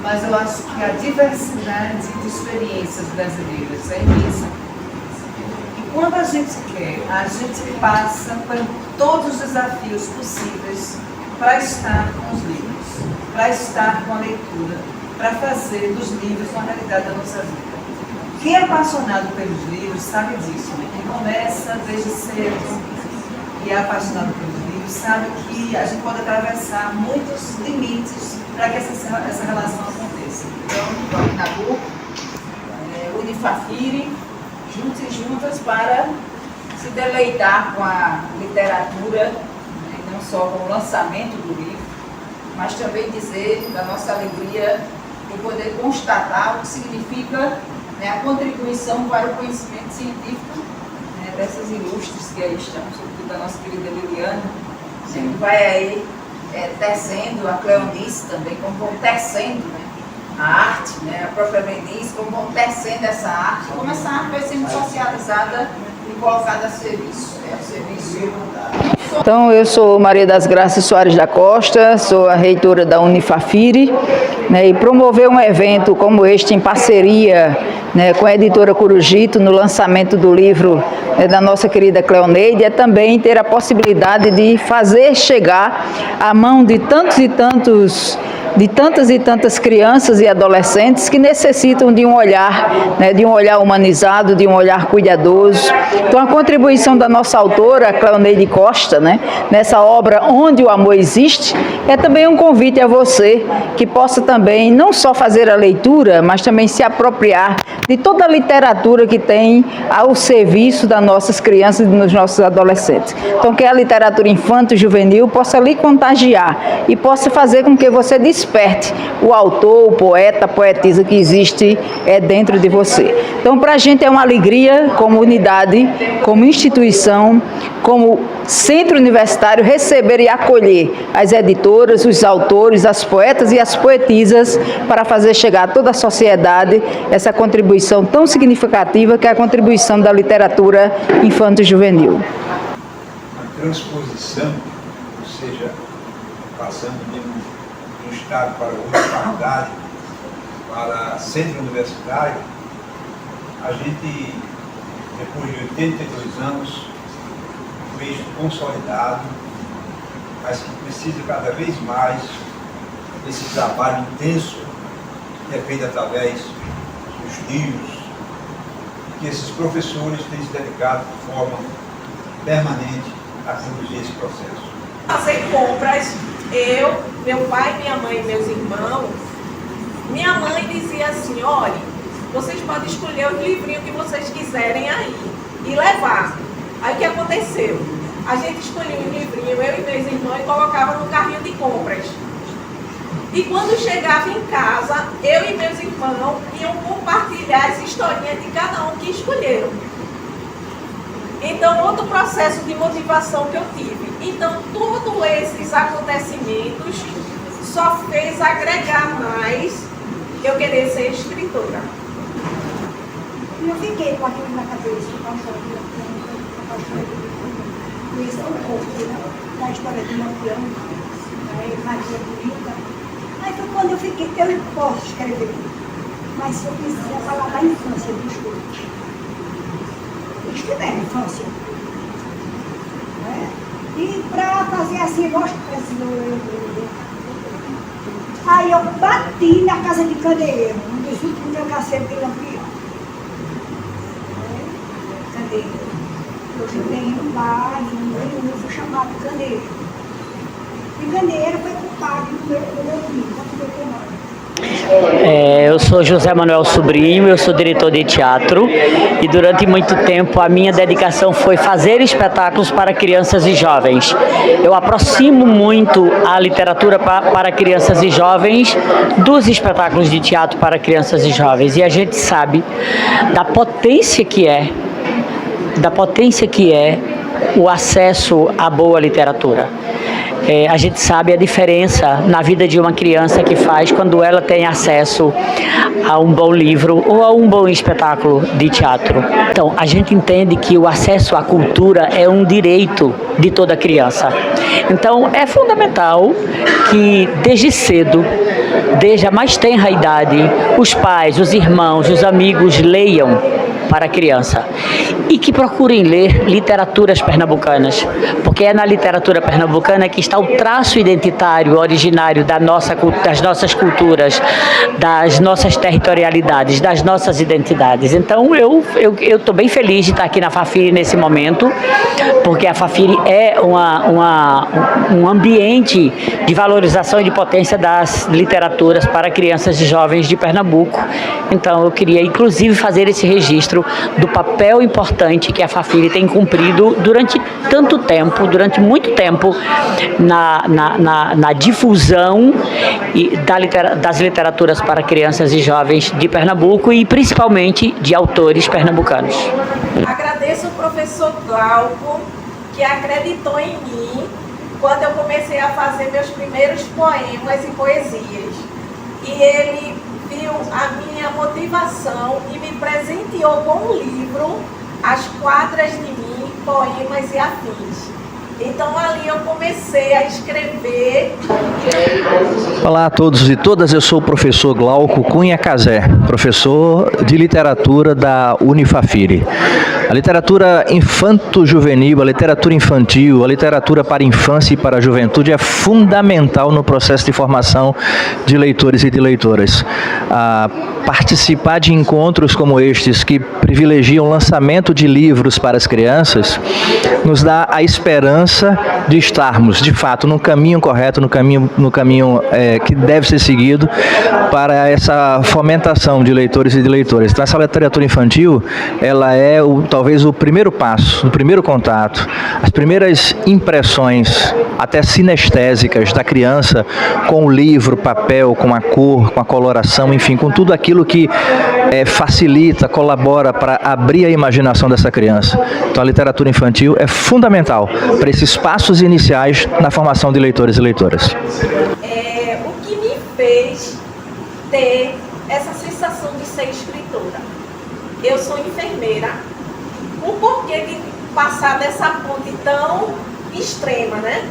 mas eu acho que a diversidade de experiências brasileiras é imensa. E quando a gente quer, a gente passa por todos os desafios possíveis para estar com os livros, para estar com a leitura, para fazer dos livros uma realidade da nossa vida. Quem é apaixonado pelos livros sabe disso, né? Quem começa desde cedo e é apaixonado pelos livros sabe que a gente pode atravessar muitos limites para que essa relação aconteça. Então, o Nabu, Unifafiri, juntos e juntas para se deleitar com a literatura, né, não só com o lançamento do livro, mas também dizer da nossa alegria de poder constatar o que significa, né, a contribuição para o conhecimento científico, né, dessas ilustres que aí estão, sobretudo da nossa querida Liliana, que vai aí tecendo, a Cleonice também, como vão tecendo, né, a arte, né, a própria Lenice, como vão tecendo essa arte, como essa arte vai sendo socializada e colocada a serviço, a serviço. Então, eu sou Maria das Graças Soares da Costa, sou a reitora da Unifafiri, né, e promover um evento como este em parceria, né, com a editora Corujito no lançamento do livro, né, da nossa querida Cleoneide é também ter a possibilidade de fazer chegar à mão de tantas e tantas crianças e adolescentes que necessitam de um olhar, né, de um olhar humanizado, de um olhar cuidadoso. Então, a contribuição da nossa autora, Cleoneide Costa, né, nessa obra Onde o Amor Existe, é também um convite a você que possa também não só fazer a leitura, mas também se apropriar de toda a literatura que tem ao serviço das nossas crianças e dos nossos adolescentes. Então, que a literatura infanto-juvenil possa lhe contagiar e possa fazer com que você desperte o autor, o poeta, a poetisa que existe dentro de você. Então, para a gente é uma alegria, como unidade, como instituição, como centro universitário, receber e acolher as editoras, os autores, as poetas e as poetisas para fazer chegar a toda a sociedade essa contribuição tão significativa que é a contribuição da literatura infanto-juvenil. A transposição, ou seja, passando de um estado para outra faculdade, para centro universitário, a gente, depois de 82 anos, fez consolidado, mas que precisa cada vez mais desse trabalho intenso que é feito através dos livros, que esses professores têm se dedicado de forma permanente a conduzir esse processo. Fazer compras, eu, meu pai, minha mãe e meus irmãos. Minha mãe dizia assim, olha, vocês podem escolher os livrinhos que vocês quiserem aí e levar. Aí o que aconteceu? A gente escolhia um livrinho, eu e meus irmãos, e colocava no carrinho de compras. E quando chegava em casa, eu e meus irmãos iam compartilhar as historinhas de cada um que escolheram. Então, outro processo de motivação que eu tive. Então, todos esses acontecimentos só fez agregar mais eu querer ser escritora. Eu fiquei com aquilo na cabeça, conhecer um pouco da história de Lampião, Maria Bonita. Aí foi quando eu fiquei, eu posso escrever, mas se eu quiser falar da infância do estudo. Estudei a infância. E para fazer assim, eu gosto de aí eu bati na casa de Candeeiro, um dos últimos cangaceiros de Lampião. Candeeiro. Hoje tem um bar e um livro chamado Candeeiro. E Candeeiro foi culpado do meu filho, quando eu tenho Eu sou José Manuel Sobrinho, eu sou diretor de teatro e durante muito tempo a minha dedicação foi fazer espetáculos para crianças e jovens. Eu aproximo muito a literatura para crianças e jovens dos espetáculos de teatro para crianças e jovens e a gente sabe da potência que é o acesso à boa literatura. a gente sabe a diferença na vida de uma criança que faz quando ela tem acesso a um bom livro ou a um bom espetáculo de teatro. Então, a gente entende que o acesso à cultura é um direito de toda criança. Então, é fundamental que desde cedo, desde a mais tenra idade, os pais, os irmãos, os amigos leiam para a criança e que procurem ler literaturas pernambucanas, porque é na literatura pernambucana que está o traço identitário originário das nossas culturas, das nossas territorialidades, das nossas identidades. Então eu estou bem feliz de estar aqui na Fafiri nesse momento, porque a Fafiri é um ambiente de valorização e de potência das literaturas para crianças e jovens de Pernambuco. Então eu queria inclusive fazer esse registro do papel importante que a Fafiri tem cumprido durante tanto tempo, durante muito tempo, na difusão das literaturas para crianças e jovens de Pernambuco e principalmente de autores pernambucanos. Agradeço ao professor Glauco, que acreditou em mim quando eu comecei a fazer meus primeiros poemas e poesias. E ele viu a minha motivação e me presenteou com um livro, As Quadras de Mim, Poemas e Afins. Então ali eu comecei a escrever. Olá a todos e todas, eu sou o professor Glauco Cunha Casé, professor de literatura da Unifafiri. A literatura infanto-juvenil, a literatura infantil, a literatura para a infância e para a juventude é fundamental no processo de formação de leitores e de leitoras. Participar de encontros como estes, que privilegiam o lançamento de livros para as crianças, nos dá a esperança de estarmos, de fato, no caminho correto, no caminho que deve ser seguido para essa fomentação de leitores e de leitoras. Então, essa literatura infantil, ela é talvez o primeiro passo, o primeiro contato, as primeiras impressões, até sinestésicas, da criança com o livro, papel, com a cor, com a coloração, enfim, com tudo aquilo que facilita, colabora para abrir a imaginação dessa criança. Então, a literatura infantil é fundamental para esses passos iniciais na formação de leitores e leitoras. O que me fez ter essa sensação de ser escritora? Eu sou enfermeira. O porquê de passar dessa ponte tão extrema, né?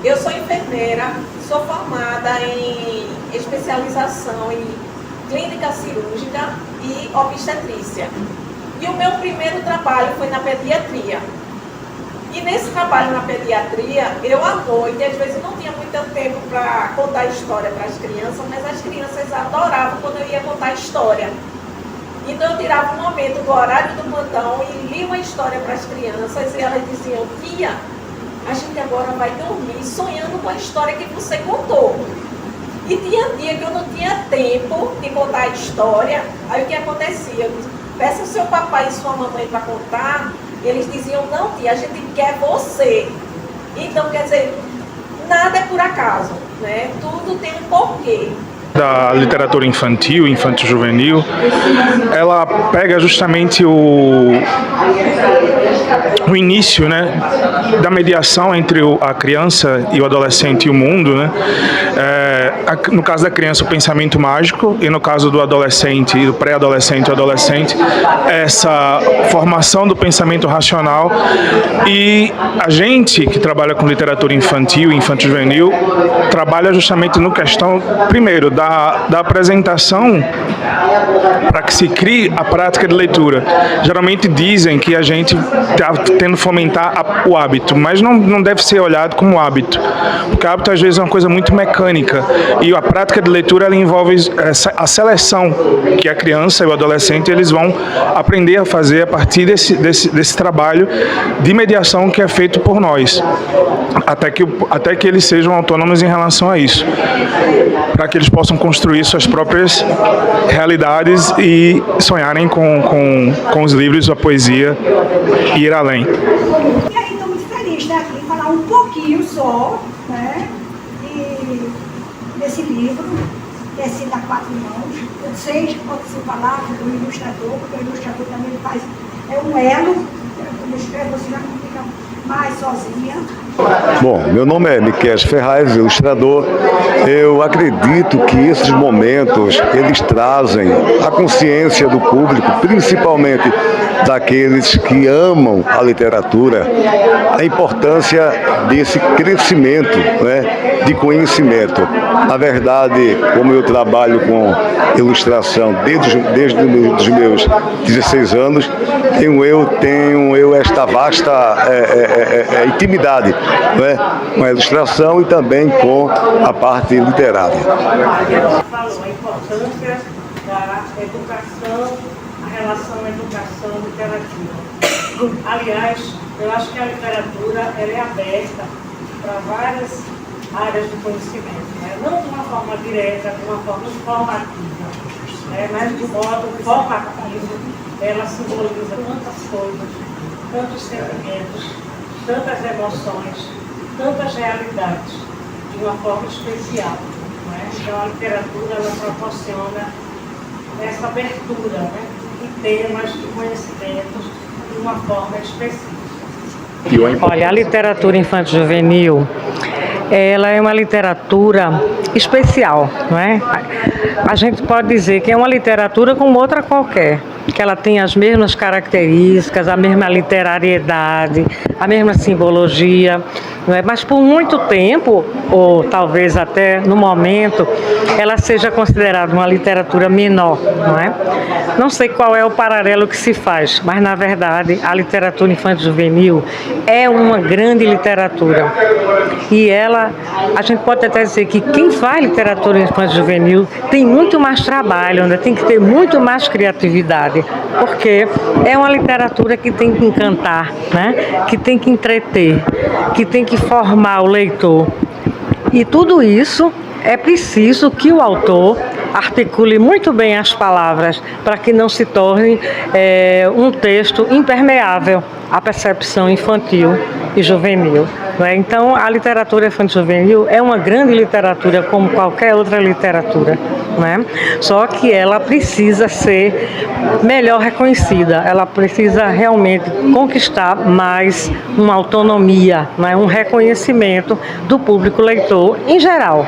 Eu sou enfermeira, sou formada em especialização em clínica cirúrgica e obstetrícia. E o meu primeiro trabalho foi na pediatria. E nesse trabalho na pediatria, eu à noite, às vezes não tinha muito tempo para contar história para as crianças, mas as crianças adoravam quando eu ia contar história. Então eu tirava um momento do horário do plantão e li uma história para as crianças e elas diziam: tia, a gente agora vai dormir sonhando com a história que você contou. E tinha dia que eu não tinha tempo de contar a história, aí o que acontecia? Eu disse: peça seu papai e sua mamãe para contar. Eles diziam: não, tia, a gente quer você. Então, quer dizer, nada é por acaso, né? Tudo tem um porquê. Da literatura infantil, infanto-juvenil, ela pega justamente o início, né, da mediação entre a criança e o adolescente e o mundo, né? No caso da criança, o pensamento mágico, e no caso do adolescente e do pré-adolescente e adolescente, essa formação do pensamento racional. E a gente que trabalha com literatura infantil e infanto-juvenil trabalha justamente no questão, primeiro, da apresentação para que se crie a prática de leitura. Geralmente dizem que a gente está tendo fomentar o hábito, mas não deve ser olhado como hábito, porque o hábito às vezes é uma coisa muito mecânica e a prática de leitura ela envolve a seleção que a criança e o adolescente eles vão aprender a fazer a partir desse trabalho de mediação que é feito por nós, até que eles sejam autônomos em relação a isso, para que eles possam construir suas próprias realidades e sonharem com os livros, a poesia e ir além. E aí estou muito feliz de aqui falar um pouquinho só, né, desse livro, esse da Quatro Mãos. Eu sei que pode se falar do ilustrador, porque o ilustrador também faz um elo, quando eu escrevo você já não fica mais sozinha. Bom, meu nome é Miquel Ferraz, ilustrador. Eu acredito que esses momentos, eles trazem a consciência do público, principalmente daqueles que amam a literatura, a importância desse crescimento, né, de conhecimento. Na verdade, como eu trabalho com ilustração desde os meus 16 anos, tenho eu esta vasta intimidade, né, com a ilustração e também com a parte literária. Falou a importância da educação, a relação educação e literatura. Aliás, eu acho que a literatura ela é aberta para várias áreas do conhecimento, né? Não de uma forma direta, de uma forma informativa, né? Mas de modo formativo. Ela simboliza tantas coisas, tantos sentimentos, tantas emoções, tantas realidades, de uma forma especial. Né? Então a literatura ela proporciona essa abertura, né, de temas, de conhecimentos, de uma forma específica. Olha, a literatura infanto-juvenil, ela é uma literatura especial, não é? A gente pode dizer que é uma literatura como outra qualquer, que ela tem as mesmas características, a mesma literariedade, a mesma simbologia, não é? Mas por muito tempo, ou talvez até no momento, ela seja considerada uma literatura menor, não é? Não sei qual é o paralelo que se faz, mas na verdade a literatura infanto-juvenil é uma grande literatura. E ela, a gente pode até dizer que quem faz literatura infanto-juvenil tem muito mais trabalho, né? Tem que ter muito mais criatividade, porque é uma literatura que tem que encantar, né? Que tem que entreter, que tem que formar o leitor. E tudo isso é preciso que o autor articule muito bem as palavras para que não se torne um texto impermeável à percepção infantil e juvenil. Né? Então, a literatura infanto-juvenil é uma grande literatura como qualquer outra literatura, né? Só que ela precisa ser melhor reconhecida, ela precisa realmente conquistar mais uma autonomia, né? Um reconhecimento do público leitor em geral.